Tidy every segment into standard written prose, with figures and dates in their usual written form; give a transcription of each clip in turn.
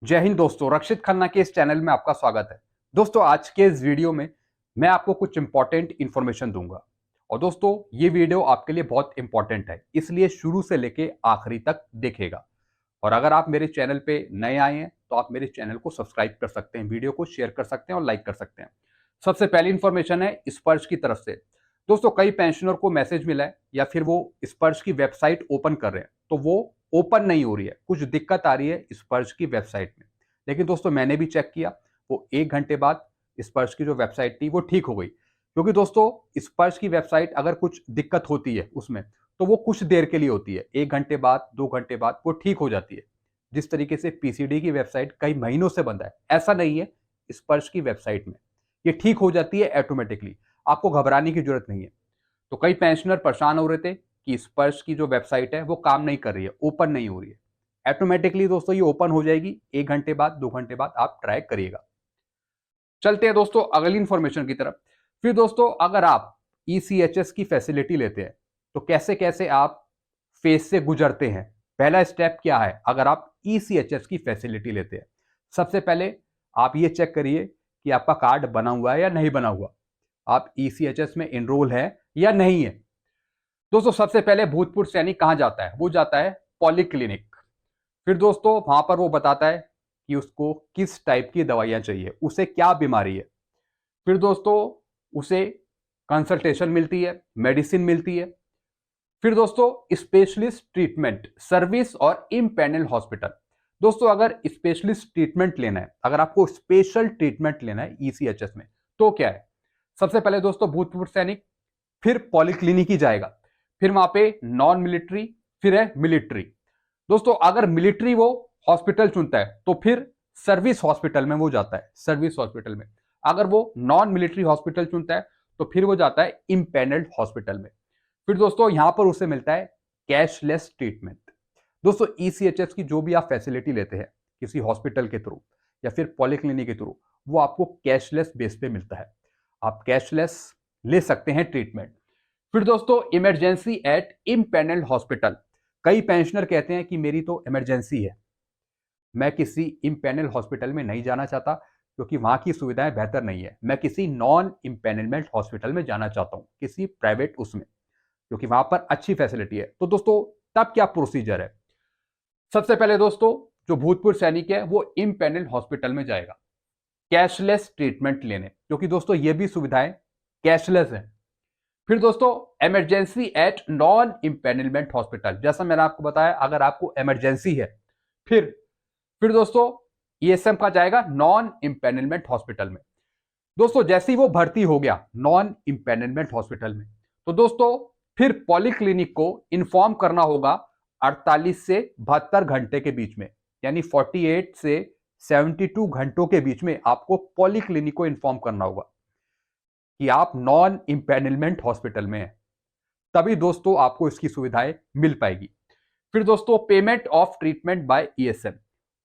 जय हिंद दोस्तों, रक्षित खन्ना के इस चैनल में आपका स्वागत है। दोस्तों, आज के इस वीडियो में मैं आपको कुछ इंपॉर्टेंट इंफॉर्मेशन दूंगा और दोस्तों ये वीडियो आपके लिए बहुत इंपॉर्टेंट है, इसलिए शुरू से लेके आखिरी तक देखेगा। और अगर आप मेरे चैनल पे नए आए हैं तो आप मेरे चैनल को सब्सक्राइब कर सकते हैं, वीडियो को शेयर कर सकते हैं और लाइक कर सकते हैं। सबसे पहली इंफॉर्मेशन है स्पर्श की तरफ से। दोस्तों, कई पेंशनर को मैसेज मिला है या फिर वो स्पर्श की वेबसाइट ओपन कर रहे हैं तो वो ओपन नहीं हो रही है, कुछ दिक्कत आ रही है स्पर्श की वेबसाइट में। लेकिन दोस्तों, मैंने भी चेक किया, वो 1 घंटे बाद स्पर्श की जो वेबसाइट थी वो ठीक हो गई। क्योंकि दोस्तों, स्पर्श की वेबसाइट अगर कुछ दिक्कत होती है उसमें तो वो कुछ देर के लिए होती है, 1 घंटे बाद 2 घंटे बाद वो ठीक हो जाती है। जिस तरीके से पीसीडी की वेबसाइट कई महीनों से बंद है, ऐसा नहीं है स्पर्श की वेबसाइट में, ये ठीक हो जाती है ऑटोमेटिकली, आपको घबराने की जरूरत नहीं है। तो कई पेंशनर परेशान हो रहे थे कि स्पर्श की जो वेबसाइट है वो काम नहीं कर रही है, ओपन नहीं हो रही है। ऑटोमेटिकली दोस्तों ये ओपन हो जाएगी, 1 घंटे बाद 2 घंटे बाद आप ट्राई करिएगा। चलते हैं दोस्तों अगली इंफॉर्मेशन की तरफ। फिर दोस्तों, अगर आप ईसीएचएस की फैसिलिटी लेते हैं तो कैसे कैसे आप फेज से गुजरते हैं। पहला स्टेप क्या है अगर आप ईसीएचएस की फैसिलिटी लेते हैं? सबसे पहले आप ये चेक करिए कि आपका कार्ड बना हुआ है या नहीं बना हुआ, आप ईसीएचएस में एनरोल है या नहीं है। दोस्तों, सबसे पहले भूतपूर्व सैनिक कहां जाता है? वो जाता है पॉलीक्लिनिक। फिर दोस्तों वहां पर वो बताता है कि उसको किस टाइप की दवाइयां चाहिए, उसे क्या बीमारी है। फिर दोस्तों उसे कंसल्टेशन मिलती है, मेडिसिन मिलती है। फिर दोस्तों स्पेशलिस्ट ट्रीटमेंट सर्विस और इम्पैनल हॉस्पिटल। दोस्तों, अगर स्पेशलिस्ट ट्रीटमेंट लेना है, अगर आपको स्पेशल ट्रीटमेंट लेना है ईसीएचएस में, तो क्या है? सबसे पहले दोस्तों भूतपूर्व सैनिक, फिर पॉलीक्लिनिक ही जाएगा, फिर वहां पे नॉन मिलिट्री, फिर है मिलिट्री। दोस्तों, अगर मिलिट्री वो हॉस्पिटल चुनता है तो फिर सर्विस हॉस्पिटल में वो जाता है, सर्विस हॉस्पिटल में। अगर वो नॉन मिलिट्री हॉस्पिटल चुनता है तो फिर वो जाता है इम्पैनल्ड हॉस्पिटल में। फिर दोस्तों यहां पर उसे मिलता है कैशलेस ट्रीटमेंट। दोस्तों, ईसीएचएस की जो भी आप फैसिलिटी लेते हैं किसी हॉस्पिटल के थ्रू या फिर पॉलीक्लिनिक के थ्रू, वो आपको कैशलेस बेस पे मिलता है, आप कैशलेस ले सकते हैं ट्रीटमेंट। फिर दोस्तों इमरजेंसी एट इम्पैनल्ड हॉस्पिटल। कई पेंशनर कहते हैं कि मेरी तो इमरजेंसी है, मैं किसी इम्पैनल हॉस्पिटल में नहीं जाना चाहता क्योंकि वहां की सुविधाएं बेहतर नहीं है, मैं किसी नॉन इम्पैनलमेंट हॉस्पिटल में जाना चाहता हूं, किसी प्राइवेट उसमें, क्योंकि वहां पर अच्छी फैसिलिटी है। तो दोस्तों तब क्या प्रोसीजर है? सबसे पहले दोस्तों जो भूतपूर्व सैनिक है वो इम्पैनल हॉस्पिटल में जाएगा कैशलेस ट्रीटमेंट लेने, क्योंकि दोस्तों ये भी सुविधाएं कैशलेस है। फिर दोस्तों emergency at non empanelment hospital, जैसा मैंने आपको बताया अगर आपको इमरजेंसी है, फिर फिर दोस्तों ईएसएम का जाएगा नॉन इम्पैनलमेंट हॉस्पिटल में। दोस्तों जैसे ही वो भर्ती हो गया नॉन इम्पैनलमेंट हॉस्पिटल में, तो दोस्तों फिर पॉलीक्लिनिक को इन्फॉर्म करना होगा 48 से 72 घंटे के बीच में, यानी 48 से 72 घंटों के बीच में आपको पॉलीक्लिनिक को इन्फॉर्म करना होगा कि आप नॉन इम्पैनलमेंट हॉस्पिटल में हैं। तभी दोस्तों आपको इसकी सुविधाएं मिल पाएगी। फिर दोस्तों payment of treatment bye ESM,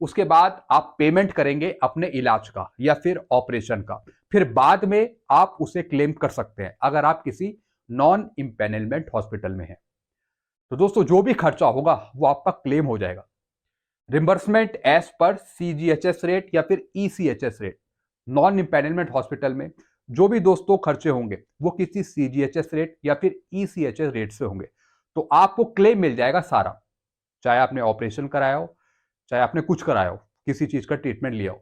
उसके बाद आप पेमेंट करेंगे अपने इलाज का या फिर ऑपरेशन का, फिर बाद में आप उसे क्लेम कर सकते हैं अगर आप किसी नॉन इम्पैनलमेंट हॉस्पिटल में हैं। तो दोस्तों जो भी खर्चा होगा वो आपका क्लेम हो जाएगा। रिम्बर्समेंट एज पर सीजीएचएस रेट या फिर ECHS rate. Non empanelment hospital में जो भी दोस्तों खर्चे होंगे वो किसी सीजीएचएस रेट या फिर ईसीएचएस रेट से होंगे, तो आपको क्लेम मिल जाएगा सारा, चाहे आपने ऑपरेशन कराया हो, चाहे आपने कुछ कराया हो, किसी चीज का ट्रीटमेंट लिया हो।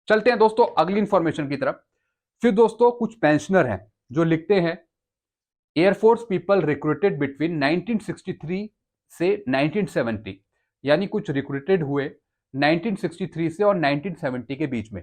चलते हैं दोस्तों अगली इंफॉर्मेशन की तरफ। फिर दोस्तों कुछ पेंशनर हैं जो लिखते हैं एयरफोर्स पीपल रिक्रूटेड बिटवीन 1963 से 1970, यानी कुछ रिक्रूटेड हुए 1963 से और 1970 के बीच में,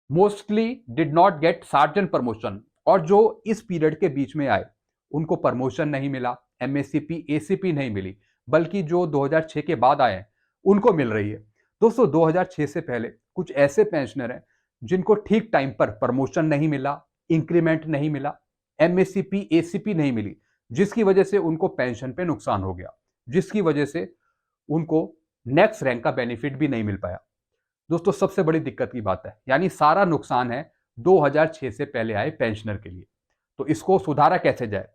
mostly did not gate sergeant promotion, और जो इस पीरियड के बीच में आए उनको प्रमोशन नहीं मिला, एमएससीपी एसीपी नहीं मिली, बल्कि जो 2006 के बाद आए हैं उनको मिल रही है। दोस्तों 2006 से पहले कुछ ऐसे पेंशनर हैं जिनको ठीक टाइम पर प्रमोशन नहीं मिला, इंक्रीमेंट नहीं मिला, एमएससीपी एसीपी नहीं मिली, जिसकी वजह से उनको पेंशन पे नुकसान हो गया, जिसकी वजह से उनको नेक्स्ट रैंक का बेनिफिट भी नहीं मिल पाया। दोस्तों सबसे बड़ी दिक्कत की बात है, यानी सारा नुकसान है 2006 से पहले आए पेंशनर के लिए। तो इसको सुधारा कैसे जाए?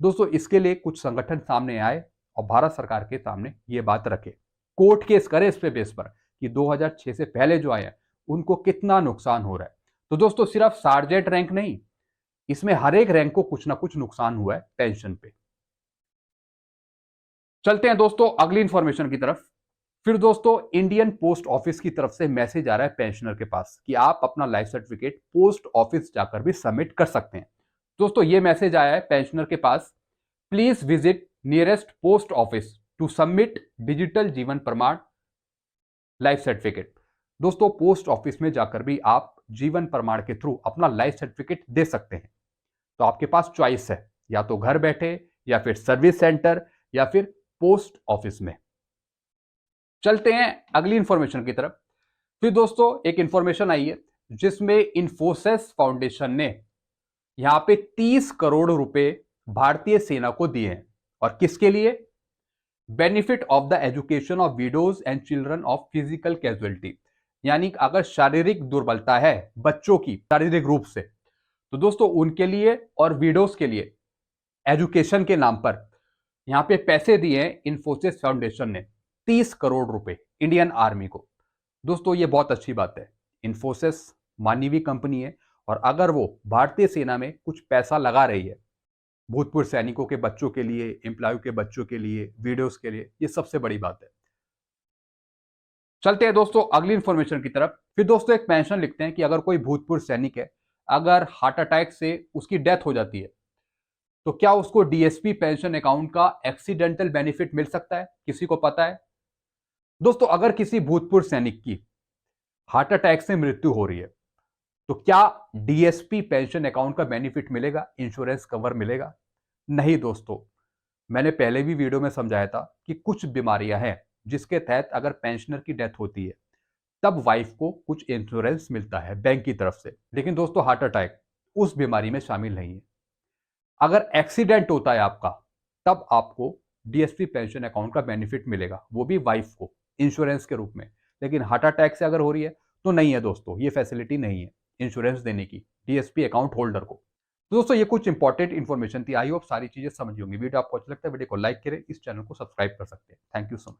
दोस्तों इसके लिए कुछ संगठन सामने आए और भारत सरकार के सामने ये बात रखे, कोर्ट केस करे इस पे बेस पर कि 2006 से पहले जो आए हैं उनको कितना नुकसान हो रहा है। तो दोस्तों सिर्फ सार्जेंट रैंक नहीं, इसमें हर एक रैंक को कुछ ना कुछ नुकसान हुआ है पेंशन पे। चलते हैं दोस्तों अगली इंफॉर्मेशन की तरफ। फिर दोस्तों इंडियन पोस्ट ऑफिस की तरफ से मैसेज आ रहा है पेंशनर के पास कि आप अपना लाइफ सर्टिफिकेट पोस्ट ऑफिस जाकर भी सबमिट कर सकते हैं। दोस्तों ये मैसेज आया है पेंशनर के पास, please visit nearest post office to submit digital जीवन प्रमाण लाइफ सर्टिफिकेट। दोस्तों पोस्ट ऑफिस में जाकर भी आप जीवन प्रमाण के थ्रू अपना लाइफ सर्टिफिकेट दे सकते हैं। तो आपके पास चॉइस है, या तो घर बैठे या फिर सर्विस सेंटर या फिर पोस्ट ऑफिस में। चलते हैं अगली इंफॉर्मेशन की तरफ। फिर दोस्तों एक इंफॉर्मेशन आई है जिसमें इन्फोसिस फाउंडेशन ने यहां पे 30 करोड़ रुपए भारतीय सेना को दिए हैं। और किसके लिए? Benefit of the education of widows and children of physical casualty, यानी अगर शारीरिक दुर्बलता है बच्चों की शारीरिक रूप से, तो दोस्तों उनके लिए और विडोज के लिए एजुकेशन के नाम पर यहां पे पैसे दिए हैं इन्फोसिस फाउंडेशन ने 30 करोड़ रुपए इंडियन आर्मी को। दोस्तों ये बहुत अच्छी बात है। इन्फोसिस मानवीय कंपनी है और अगर वो भारतीय सेना में कुछ पैसा लगा रही है भूतपूर्व सैनिकों के बच्चों के लिए, एम्प्लॉय के बच्चों के लिए, वीडियोस के लिए, ये सबसे बड़ी बात है। चलते हैं दोस्तों अगली इंफॉर्मेशन की तरफ। फिर दोस्तों एक पेंशन लिखते हैं कि अगर कोई भूतपूर्व सैनिक है, अगर हार्ट अटैक से उसकी डेथ हो जाती है तो क्या उसको डीएसपी पेंशन अकाउंट का एक्सीडेंटल बेनिफिट मिल सकता है? किसी को पता है? दोस्तों अगर किसी भूतपूर्व सैनिक की हार्ट अटैक से मृत्यु हो रही है तो क्या डीएसपी पेंशन अकाउंट का बेनिफिट मिलेगा, इंश्योरेंस कवर मिलेगा? नहीं दोस्तों, मैंने पहले भी वीडियो में समझाया था कि कुछ बीमारियां हैं जिसके तहत अगर पेंशनर की डेथ होती है तब वाइफ को कुछ इंश्योरेंस मिलता है बैंक की तरफ से, लेकिन दोस्तों हार्ट अटैक उस बीमारी में शामिल नहीं है। अगर एक्सीडेंट होता है आपका तब आपको डीएसपी पेंशन अकाउंट का बेनिफिट मिलेगा, वो भी वाइफ को इंश्योरेंस के रूप में। लेकिन हार्ट अटैक से अगर हो रही है तो नहीं है दोस्तों, ये फैसिलिटी नहीं है इंश्योरेंस देने की डीएसपी अकाउंट होल्डर को। तो दोस्तों ये कुछ इंपॉर्टेंट इन्फॉर्मेशन थी। आई होप सारी चीजें समझ होंगी। वीडियो आपको अच्छा लगता है वीडियो को लाइक करें, इस चैनल को सब्सक्राइब कर सकते हैं। Thank you so much.